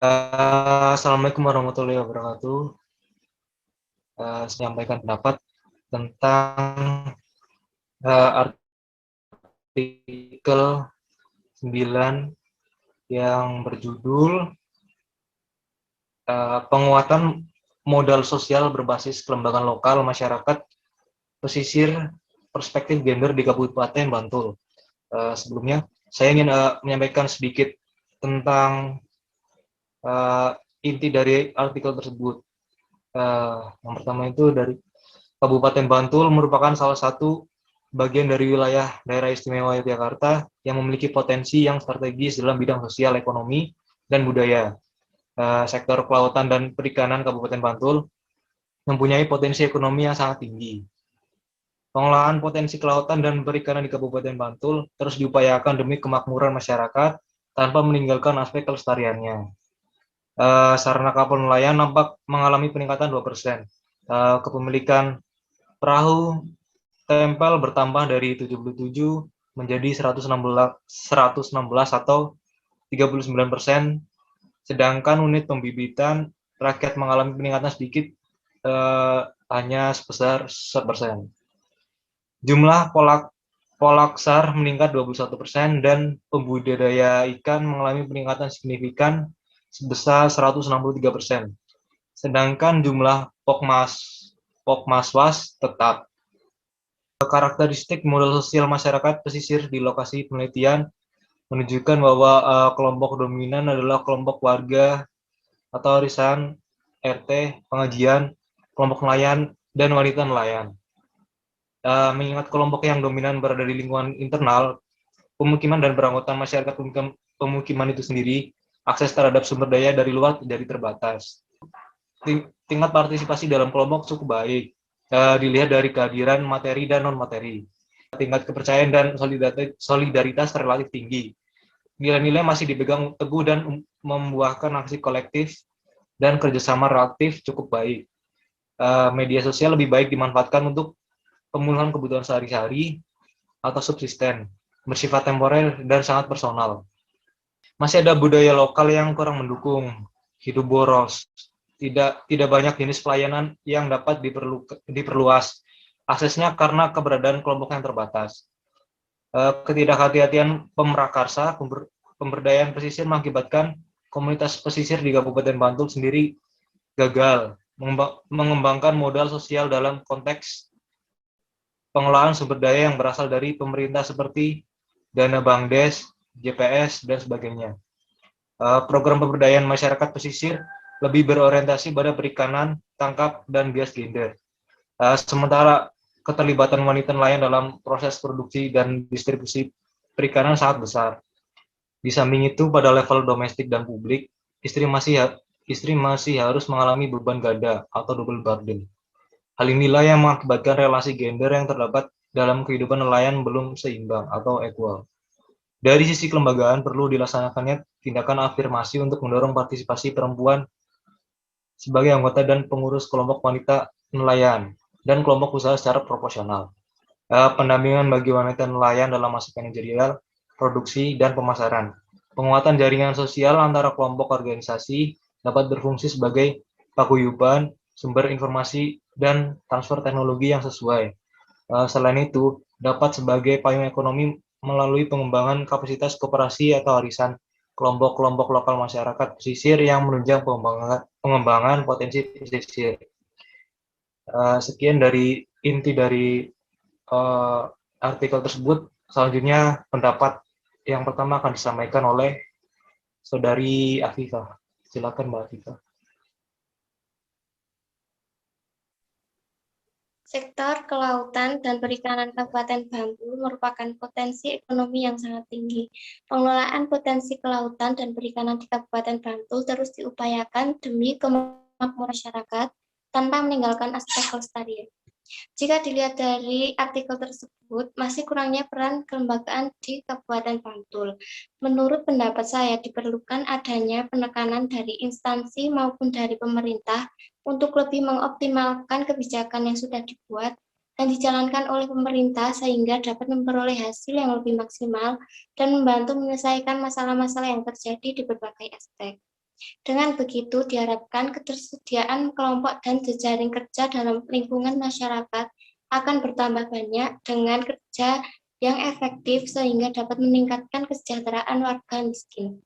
Assalamualaikum warahmatullahi wabarakatuh. Saya sampaikan pendapat tentang artikel 9 yang berjudul penguatan modal sosial berbasis kelembagaan lokal masyarakat pesisir perspektif gender di Kabupaten Bantul. Sebelumnya, saya ingin menyampaikan sedikit tentang inti dari artikel tersebut. Yang pertama itu dari Kabupaten Bantul merupakan salah satu bagian dari wilayah daerah istimewa Yogyakarta yang memiliki potensi yang strategis dalam bidang sosial, ekonomi, dan budaya. Sektor kelautan dan perikanan Kabupaten Bantul mempunyai potensi ekonomi yang sangat tinggi. Pengelolaan potensi kelautan dan perikanan di Kabupaten Bantul terus diupayakan demi kemakmuran masyarakat tanpa meninggalkan aspek kelestariannya. Sarana kapal nelayan nampak mengalami peningkatan 2%. Kepemilikan perahu tempel bertambah dari 77 menjadi 116 atau 39%, sedangkan unit pembibitan rakyat mengalami peningkatan sedikit, hanya sebesar 1%. Jumlah polaksar meningkat 21% dan pembudidaya ikan mengalami peningkatan signifikan sebesar 163%. Sedangkan jumlah pokmaswas tetap. Karakteristik modal sosial masyarakat pesisir di lokasi penelitian menunjukkan bahwa kelompok dominan adalah kelompok warga atau arisan, RT, pengajian, kelompok nelayan, dan wanita nelayan. Mengingat kelompok yang dominan berada di lingkungan internal, pemukiman dan beranggotaan masyarakat pemukiman itu sendiri, akses terhadap sumber daya dari luar jadi terbatas. Tingkat partisipasi dalam kelompok cukup baik, dilihat dari kehadiran materi dan non-materi. Tingkat kepercayaan dan solidaritas relatif tinggi. Nilai-nilai masih dipegang teguh dan membuahkan aksi kolektif dan kerjasama relatif cukup baik. Media sosial lebih baik dimanfaatkan untuk pemenuhan kebutuhan sehari-hari atau subsisten, bersifat temporer dan sangat personal. Masih ada budaya lokal yang kurang mendukung, hidup boros, tidak banyak jenis pelayanan yang dapat diperluas aksesnya karena keberadaan kelompok yang terbatas. Ketidakhati-hatian pemrakarsa, pemberdayaan pesisir mengakibatkan komunitas pesisir di Kabupaten Bantul sendiri gagal mengembangkan modal sosial dalam konteks pengelolaan sumber daya yang berasal dari pemerintah seperti dana Bangdes, JPS, dan sebagainya. Program pemberdayaan masyarakat pesisir lebih berorientasi pada perikanan, tangkap, dan bias gender. Sementara keterlibatan wanita nelayan dalam proses produksi dan distribusi perikanan sangat besar. Di samping itu, pada level domestik dan publik, istri masih harus mengalami beban ganda atau double burden. Hal inilah yang mengakibatkan relasi gender yang terdapat dalam kehidupan nelayan belum seimbang atau equal. Dari sisi kelembagaan perlu dilaksanakannya tindakan afirmasi untuk mendorong partisipasi perempuan sebagai anggota dan pengurus kelompok wanita nelayan dan kelompok usaha secara proporsional. Pendampingan bagi wanita nelayan dalam aspek manajerial, produksi, dan pemasaran. Penguatan jaringan sosial antara kelompok organisasi dapat berfungsi sebagai paguyuban, sumber informasi, dan transfer teknologi yang sesuai. Selain itu, dapat sebagai payung ekonomi melalui pengembangan kapasitas koperasi atau arisan kelompok-kelompok lokal masyarakat pesisir yang menunjang pengembangan potensi pesisir. Sekian dari inti dari artikel tersebut. Selanjutnya pendapat yang pertama akan disampaikan oleh Saudari Afifah. Silakan Mbak Afifah. Sektor kelautan dan perikanan Kabupaten Bantul merupakan potensi ekonomi yang sangat tinggi. Pengelolaan potensi kelautan dan perikanan di Kabupaten Bantul terus diupayakan demi kemakmuran masyarakat tanpa meninggalkan aspek kelestarian. Jika dilihat dari artikel tersebut, masih kurangnya peran kelembagaan di Kabupaten Bantul. Menurut pendapat saya, diperlukan adanya penekanan dari instansi maupun dari pemerintah untuk lebih mengoptimalkan kebijakan yang sudah dibuat dan dijalankan oleh pemerintah sehingga dapat memperoleh hasil yang lebih maksimal dan membantu menyelesaikan masalah-masalah yang terjadi di berbagai aspek. Dengan begitu, diharapkan ketersediaan kelompok dan jejaring kerja dalam lingkungan masyarakat akan bertambah banyak dengan kerja yang efektif sehingga dapat meningkatkan kesejahteraan warga miskin.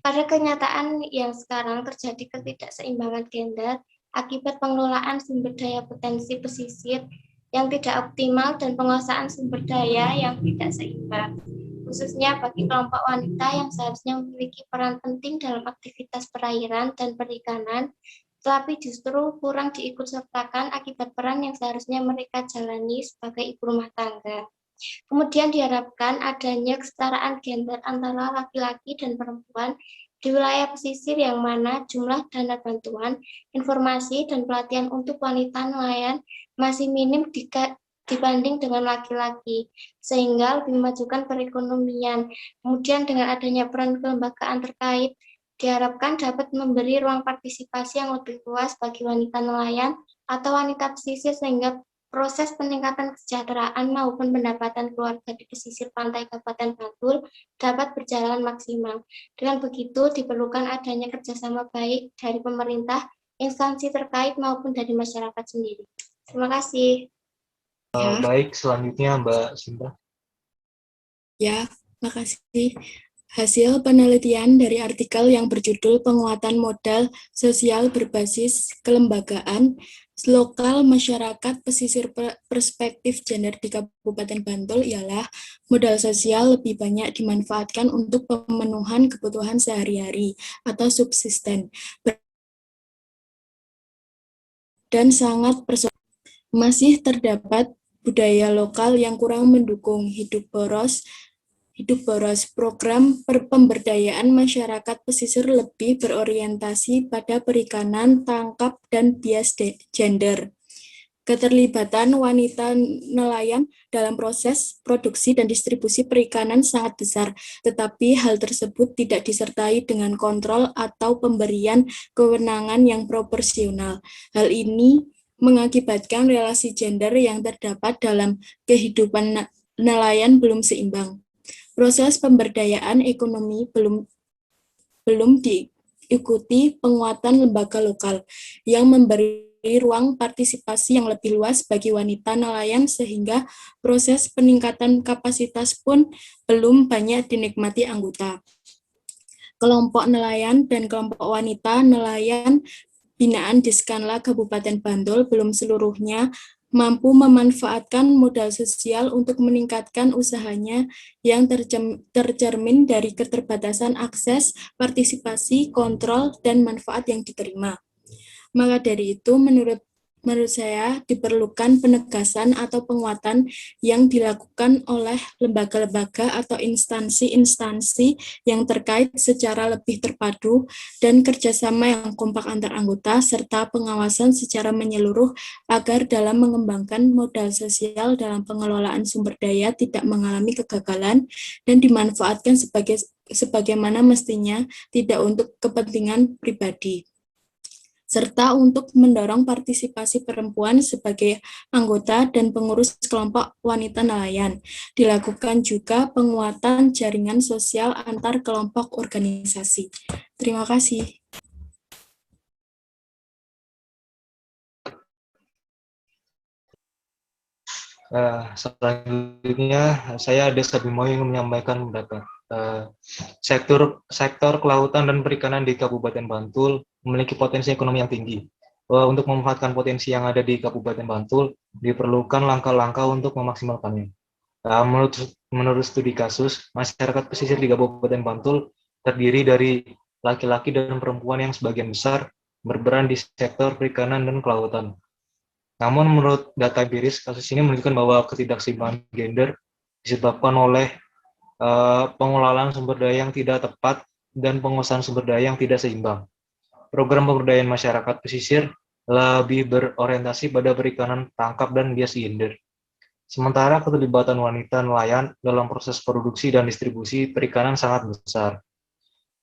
Pada kenyataan yang sekarang terjadi ketidakseimbangan gender akibat pengelolaan sumber daya potensi pesisir yang tidak optimal dan penguasaan sumber daya yang tidak seimbang, khususnya bagi kelompok wanita yang seharusnya memiliki peran penting dalam aktivitas perairan dan perikanan, tetapi justru kurang diikutsertakan akibat peran yang seharusnya mereka jalani sebagai ibu rumah tangga. Kemudian diharapkan adanya kesetaraan gender antara laki-laki dan perempuan di wilayah pesisir yang mana jumlah dana bantuan, informasi, dan pelatihan untuk wanita nelayan masih minim dibanding dengan laki-laki, sehingga lebih memajukan perekonomian. Kemudian dengan adanya peran kelembagaan terkait, diharapkan dapat memberi ruang partisipasi yang lebih luas bagi wanita nelayan atau wanita pesisir sehingga proses peningkatan kesejahteraan maupun pendapatan keluarga di pesisir pantai Kabupaten Bantul dapat berjalan maksimal. Dengan begitu, diperlukan adanya kerjasama baik dari pemerintah, instansi terkait maupun dari masyarakat sendiri. Terima kasih. Baik, selanjutnya Mbak Sinta. Ya, makasih. Hasil penelitian dari artikel yang berjudul Penguatan Modal Sosial Berbasis Kelembagaan Lokal Masyarakat Pesisir Perspektif Gender di Kabupaten Bantul ialah modal sosial lebih banyak dimanfaatkan untuk pemenuhan kebutuhan sehari-hari atau subsisten dan sangat personal. Masih terdapat budaya lokal yang kurang mendukung hidup boros. Program pemberdayaan masyarakat pesisir lebih berorientasi pada perikanan, tangkap, dan bias gender. Keterlibatan wanita nelayan dalam proses produksi dan distribusi perikanan sangat besar, tetapi hal tersebut tidak disertai dengan kontrol atau pemberian kewenangan yang proporsional. Hal ini mengakibatkan relasi gender yang terdapat dalam kehidupan nelayan belum seimbang. Proses pemberdayaan ekonomi belum diikuti penguatan lembaga lokal yang memberi ruang partisipasi yang lebih luas bagi wanita nelayan sehingga proses peningkatan kapasitas pun belum banyak dinikmati anggota. Kelompok nelayan dan kelompok wanita nelayan binaan di skala Kabupaten Bantul belum seluruhnya mampu memanfaatkan modal sosial untuk meningkatkan usahanya yang tercermin dari keterbatasan akses, partisipasi, kontrol, dan manfaat yang diterima. Maka dari itu, menurut saya diperlukan penegasan atau penguatan yang dilakukan oleh lembaga-lembaga atau instansi-instansi yang terkait secara lebih terpadu dan kerjasama yang kompak antar anggota serta pengawasan secara menyeluruh agar dalam mengembangkan modal sosial dalam pengelolaan sumber daya tidak mengalami kegagalan dan dimanfaatkan sebagaimana mestinya, tidak untuk kepentingan pribadi, serta untuk mendorong partisipasi perempuan sebagai anggota dan pengurus kelompok wanita nelayan. Dilakukan juga penguatan jaringan sosial antar kelompok organisasi. Terima kasih. Selanjutnya, saya Desa Bimo yang menyampaikan pendapat. Sektor kelautan dan perikanan di Kabupaten Bantul memiliki potensi ekonomi yang tinggi. Untuk memanfaatkan potensi yang ada di Kabupaten Bantul, diperlukan langkah-langkah untuk memaksimalkannya. Menurut studi kasus, masyarakat pesisir di Kabupaten Bantul terdiri dari laki-laki dan perempuan yang sebagian besar berperan di sektor perikanan dan kelautan. Namun menurut data empiris, kasus ini menunjukkan bahwa ketidakseimbangan gender disebabkan oleh pengelolaan sumber daya yang tidak tepat dan penguasaan sumber daya yang tidak seimbang. Program pemberdayaan masyarakat pesisir lebih berorientasi pada perikanan, tangkap, dan bias gender. Sementara keterlibatan wanita nelayan dalam proses produksi dan distribusi perikanan sangat besar.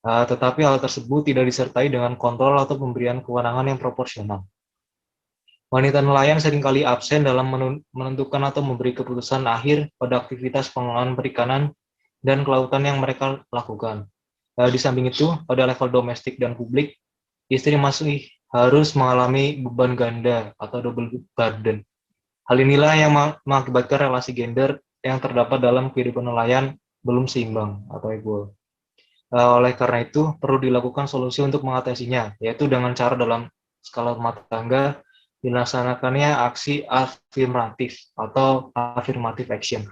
Tetapi hal tersebut tidak disertai dengan kontrol atau pemberian kewenangan yang proporsional. Wanita nelayan seringkali absen dalam menentukan atau memberi keputusan akhir pada aktivitas pengelolaan perikanan dan kelautan yang mereka lakukan. Di samping itu, pada level domestik dan publik, istri masih harus mengalami beban ganda atau double burden. Hal inilah yang mengakibatkan relasi gender yang terdapat dalam kehidupan nelayan belum seimbang atau equal. Oleh karena itu, perlu dilakukan solusi untuk mengatasinya, yaitu dengan cara dalam skala rumah tangga dilaksanakannya aksi afirmatif atau affirmative action.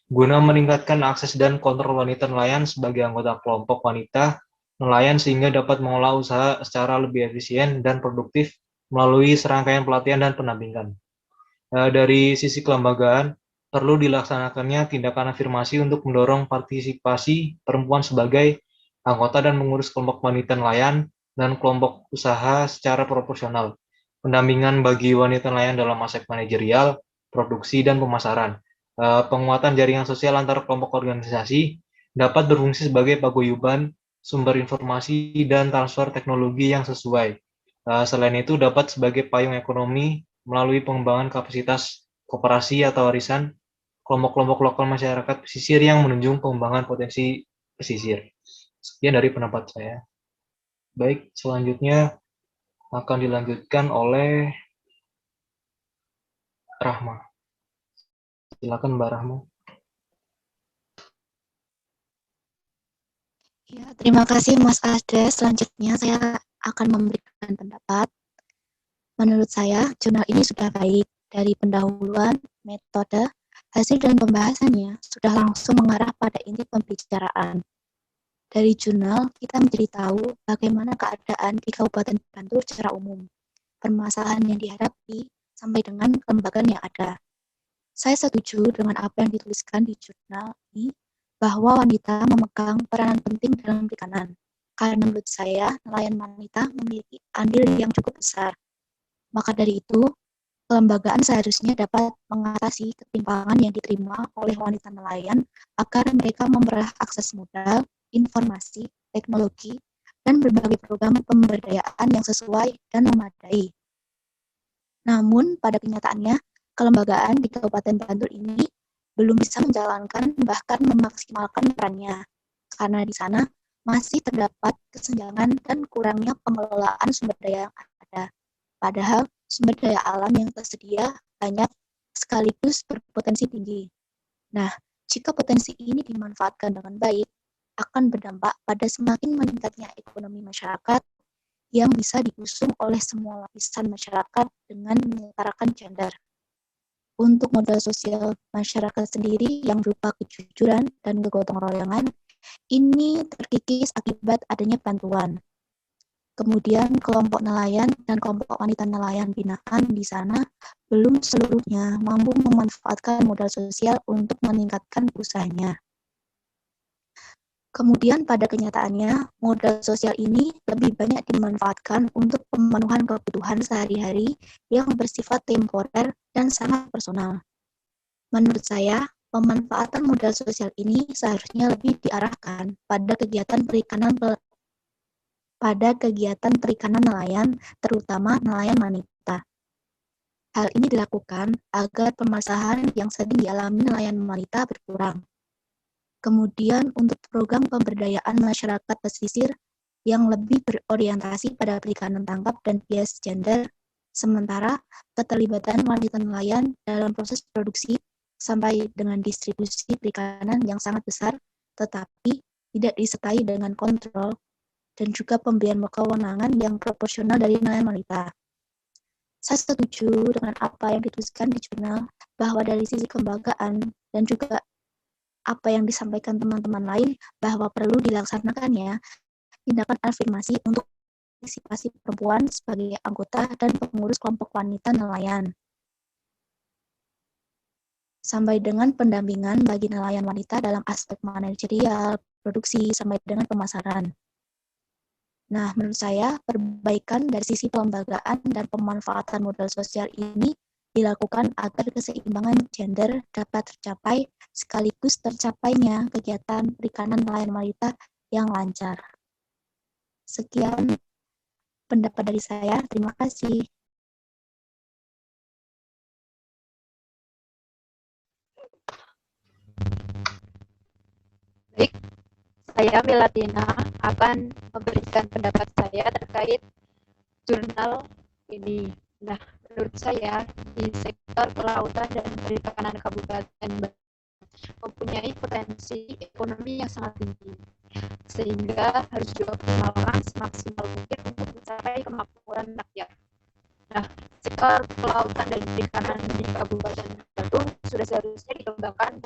Guna meningkatkan akses dan kontrol wanita nelayan sebagai anggota kelompok wanita nelayan sehingga dapat mengolah usaha secara lebih efisien dan produktif melalui serangkaian pelatihan dan pendampingan. Dari sisi kelembagaan, perlu dilaksanakannya tindakan afirmasi untuk mendorong partisipasi perempuan sebagai anggota dan mengurus kelompok wanita nelayan dan kelompok usaha secara proporsional. Pendampingan bagi wanita nelayan dalam aspek manajerial, produksi, dan pemasaran. Penguatan jaringan sosial antar kelompok organisasi dapat berfungsi sebagai paguyuban, sumber informasi, dan transfer teknologi yang sesuai. Selain itu, dapat sebagai payung ekonomi melalui pengembangan kapasitas koperasi atau warisan kelompok-kelompok lokal masyarakat pesisir yang menunjang pengembangan potensi pesisir. Sekian dari pendapat saya. Baik, selanjutnya akan dilanjutkan oleh Rahma. Silakan Mbak Rahma. Ya, terima kasih Mas Asde. Selanjutnya saya akan memberikan pendapat. Menurut saya, jurnal ini sudah baik. Dari pendahuluan, metode, hasil dan pembahasannya sudah langsung mengarah pada inti pembicaraan. Dari jurnal, kita menjadi tahu bagaimana keadaan di Kabupaten Bantul secara umum, permasalahan yang dihadapi, sampai dengan kelembagaan yang ada. Saya setuju dengan apa yang dituliskan di jurnal ini, bahwa wanita memegang peranan penting dalam perikanan. Karena menurut saya, nelayan wanita memiliki andil yang cukup besar. Maka dari itu, kelembagaan seharusnya dapat mengatasi ketimpangan yang diterima oleh wanita nelayan agar mereka memperoleh akses modal, informasi, teknologi, dan berbagai program pemberdayaan yang sesuai dan memadai. Namun, pada kenyataannya, kelembagaan di Kabupaten Bantul ini belum bisa menjalankan bahkan memaksimalkan perannya, karena di sana masih terdapat kesenjangan dan kurangnya pengelolaan sumber daya yang ada. Padahal sumber daya alam yang tersedia banyak sekaligus berpotensi tinggi. Nah, jika potensi ini dimanfaatkan dengan baik, akan berdampak pada semakin meningkatnya ekonomi masyarakat yang bisa diusung oleh semua lapisan masyarakat dengan menyetarakan gender. Untuk modal sosial masyarakat sendiri yang berupa kejujuran dan kegotong royongan, ini terkikis akibat adanya bantuan. Kemudian kelompok nelayan dan kelompok wanita nelayan binaan di sana belum seluruhnya mampu memanfaatkan modal sosial untuk meningkatkan usahanya. Kemudian pada kenyataannya, modal sosial ini lebih banyak dimanfaatkan untuk pemenuhan kebutuhan sehari-hari yang bersifat temporer dan sangat personal. Menurut saya, pemanfaatan modal sosial ini seharusnya lebih diarahkan pada kegiatan perikanan nelayan, terutama nelayan wanita. Hal ini dilakukan agar permasalahan yang sering dialami nelayan wanita berkurang. Kemudian untuk program pemberdayaan masyarakat pesisir yang lebih berorientasi pada perikanan tangkap dan bias gender, sementara keterlibatan wanita nelayan dalam proses produksi sampai dengan distribusi perikanan yang sangat besar, tetapi tidak disertai dengan kontrol dan juga pemberian kewenangan yang proporsional dari nelayan wanita. Saya setuju dengan apa yang dituliskan di jurnal bahwa dari sisi kelembagaan dan juga apa yang disampaikan teman-teman lain bahwa perlu dilaksanakannya tindakan afirmasi untuk partisipasi perempuan sebagai anggota dan pengurus kelompok wanita nelayan. Sampai dengan pendampingan bagi nelayan wanita dalam aspek manajerial, produksi, sampai dengan pemasaran. Nah, menurut saya, perbaikan dari sisi pelembagaan dan pemanfaatan modal sosial ini dilakukan agar keseimbangan gender dapat tercapai sekaligus tercapainya kegiatan perikanan nelayan wanita yang lancar. Sekian pendapat dari saya. Terima kasih. Baik, Saya Melatina akan memberikan pendapat saya terkait jurnal ini. Nah, menurut saya di sektor kelautan dan perikanan Kabupaten Bandung mempunyai potensi ekonomi yang sangat tinggi, sehingga harus dioptimalkan semaksimal mungkin untuk mencapai kemakmuran rakyat. Nah, sektor kelautan dan perikanan di Kabupaten Bandung sudah seharusnya dikembangkan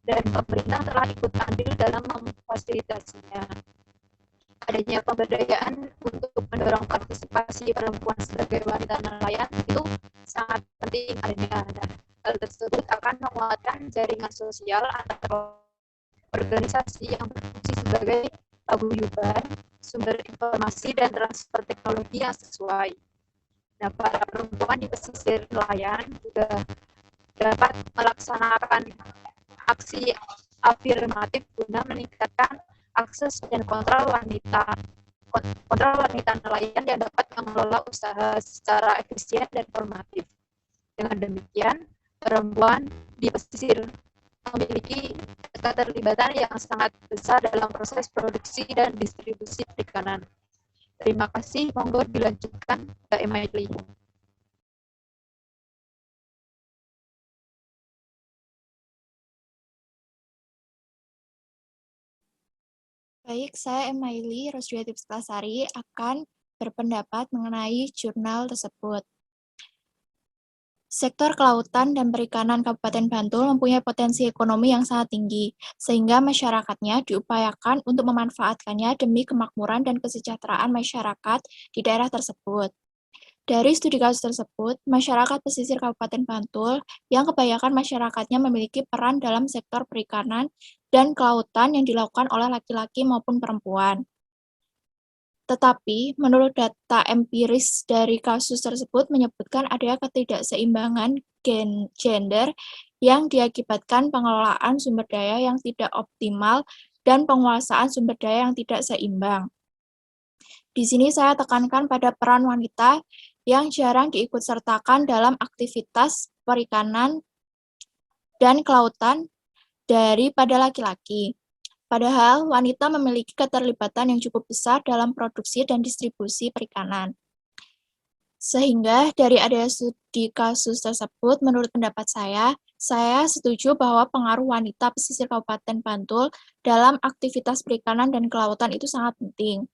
dan pemerintah telah ikut andil dalam memfasilitasinya. Adanya pemberdayaan untuk mendorong partisipasi perempuan sebagai wanita nelayan itu sangat penting adanya. Nah, hal tersebut akan menguatkan jaringan sosial antar organisasi yang berfungsi sebagai paguyuban, sumber informasi, dan transfer teknologi yang sesuai. Nah, para perempuan di pesisir nelayan juga dapat melaksanakan aksi afirmatif guna meningkatkan akses dan kontrol wanita nelayan yang dapat mengelola usaha secara efisien dan formatif. Dengan demikian, perempuan di pesisir memiliki keterlibatan yang sangat besar dalam proses produksi dan distribusi perikanan. Terima kasih, monggo dilanjutkan Mbak Emily. Baik, saya Emaili Rosdiati Puspitasari akan berpendapat mengenai jurnal tersebut. Sektor kelautan dan perikanan Kabupaten Bantul mempunyai potensi ekonomi yang sangat tinggi, sehingga masyarakatnya diupayakan untuk memanfaatkannya demi kemakmuran dan kesejahteraan masyarakat di daerah tersebut. Dari studi kasus tersebut, masyarakat pesisir Kabupaten Bantul yang kebanyakan masyarakatnya memiliki peran dalam sektor perikanan dan kelautan yang dilakukan oleh laki-laki maupun perempuan. Tetapi, menurut data empiris dari kasus tersebut menyebutkan adanya ketidakseimbangan gender yang diakibatkan pengelolaan sumber daya yang tidak optimal dan penguasaan sumber daya yang tidak seimbang. Di sini saya tekankan pada peran wanita yang jarang diikutsertakan dalam aktivitas perikanan dan kelautan daripada laki-laki. Padahal wanita memiliki keterlibatan yang cukup besar dalam produksi dan distribusi perikanan. Sehingga dari adanya studi kasus tersebut, menurut pendapat saya setuju bahwa pengaruh wanita pesisir Kabupaten Bantul dalam aktivitas perikanan dan kelautan itu sangat penting.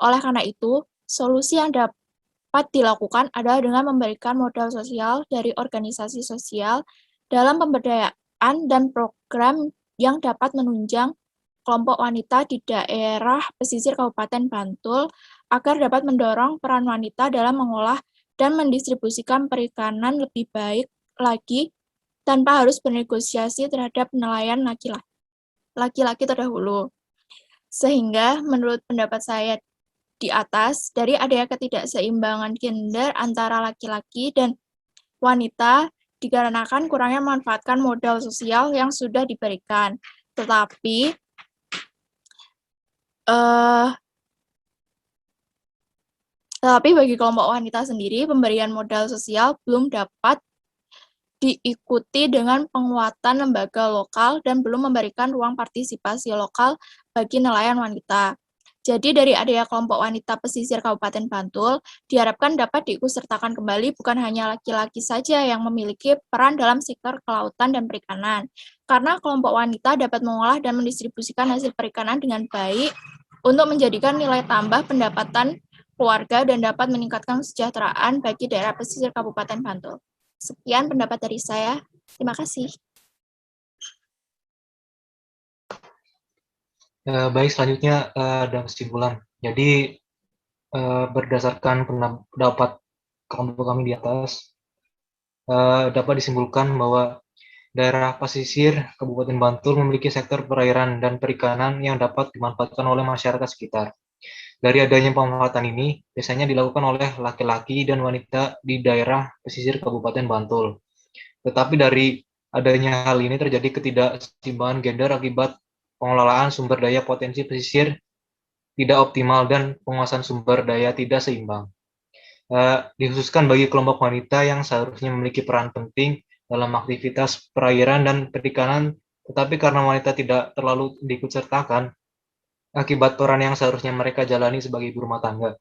Oleh karena itu, solusi yang dapat dilakukan adalah dengan memberikan modal sosial dari organisasi sosial dalam pemberdayaan dan program yang dapat menunjang kelompok wanita di daerah pesisir Kabupaten Bantul agar dapat mendorong peran wanita dalam mengolah dan mendistribusikan perikanan lebih baik lagi tanpa harus bernegosiasi terhadap nelayan laki-laki terdahulu. Sehingga menurut pendapat saya di atas, dari adanya ketidakseimbangan gender antara laki-laki dan wanita dikarenakan kurangnya memanfaatkan modal sosial yang sudah diberikan. Tetapi bagi kelompok wanita sendiri, pemberian modal sosial belum dapat diikuti dengan penguatan lembaga lokal dan belum memberikan ruang partisipasi lokal bagi nelayan wanita. Jadi dari adanya kelompok wanita pesisir Kabupaten Bantul, diharapkan dapat diikutsertakan kembali bukan hanya laki-laki saja yang memiliki peran dalam sektor kelautan dan perikanan. Karena kelompok wanita dapat mengolah dan mendistribusikan hasil perikanan dengan baik untuk menjadikan nilai tambah pendapatan keluarga dan dapat meningkatkan kesejahteraan bagi daerah pesisir Kabupaten Bantul. Sekian pendapat dari saya. Terima kasih. Baik, selanjutnya ada kesimpulan. Jadi berdasarkan pendapat kelompok kami di atas, dapat disimpulkan bahwa daerah pesisir Kabupaten Bantul memiliki sektor perairan dan perikanan yang dapat dimanfaatkan oleh masyarakat sekitar. Dari adanya pemanfaatan ini, biasanya dilakukan oleh laki-laki dan wanita di daerah pesisir Kabupaten Bantul. Tetapi dari adanya hal ini terjadi ketidakseimbangan gender akibat pengelolaan sumber daya potensi pesisir tidak optimal dan penguasaan sumber daya tidak seimbang. Dikhususkan bagi kelompok wanita yang seharusnya memiliki peran penting dalam aktivitas perairan dan perikanan, tetapi karena wanita tidak terlalu diikutsertakan, akibat peran yang seharusnya mereka jalani sebagai ibu rumah tangga.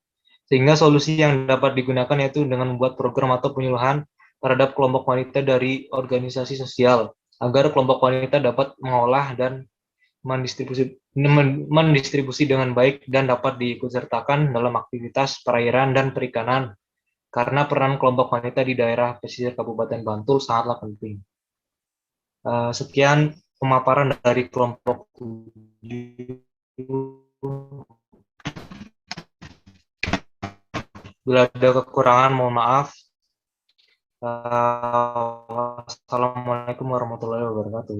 Sehingga solusi yang dapat digunakan yaitu dengan membuat program atau penyuluhan terhadap kelompok wanita dari organisasi sosial, agar kelompok wanita dapat mengolah dan mendistribusi dengan baik dan dapat diikutsertakan dalam aktivitas perairan dan perikanan, karena peran kelompok wanita di daerah pesisir Kabupaten Bantul sangatlah penting. Sekian pemaparan dari kelompok 7. Bila ada kekurangan, mohon maaf. Wassalamualaikum warahmatullahi wabarakatuh.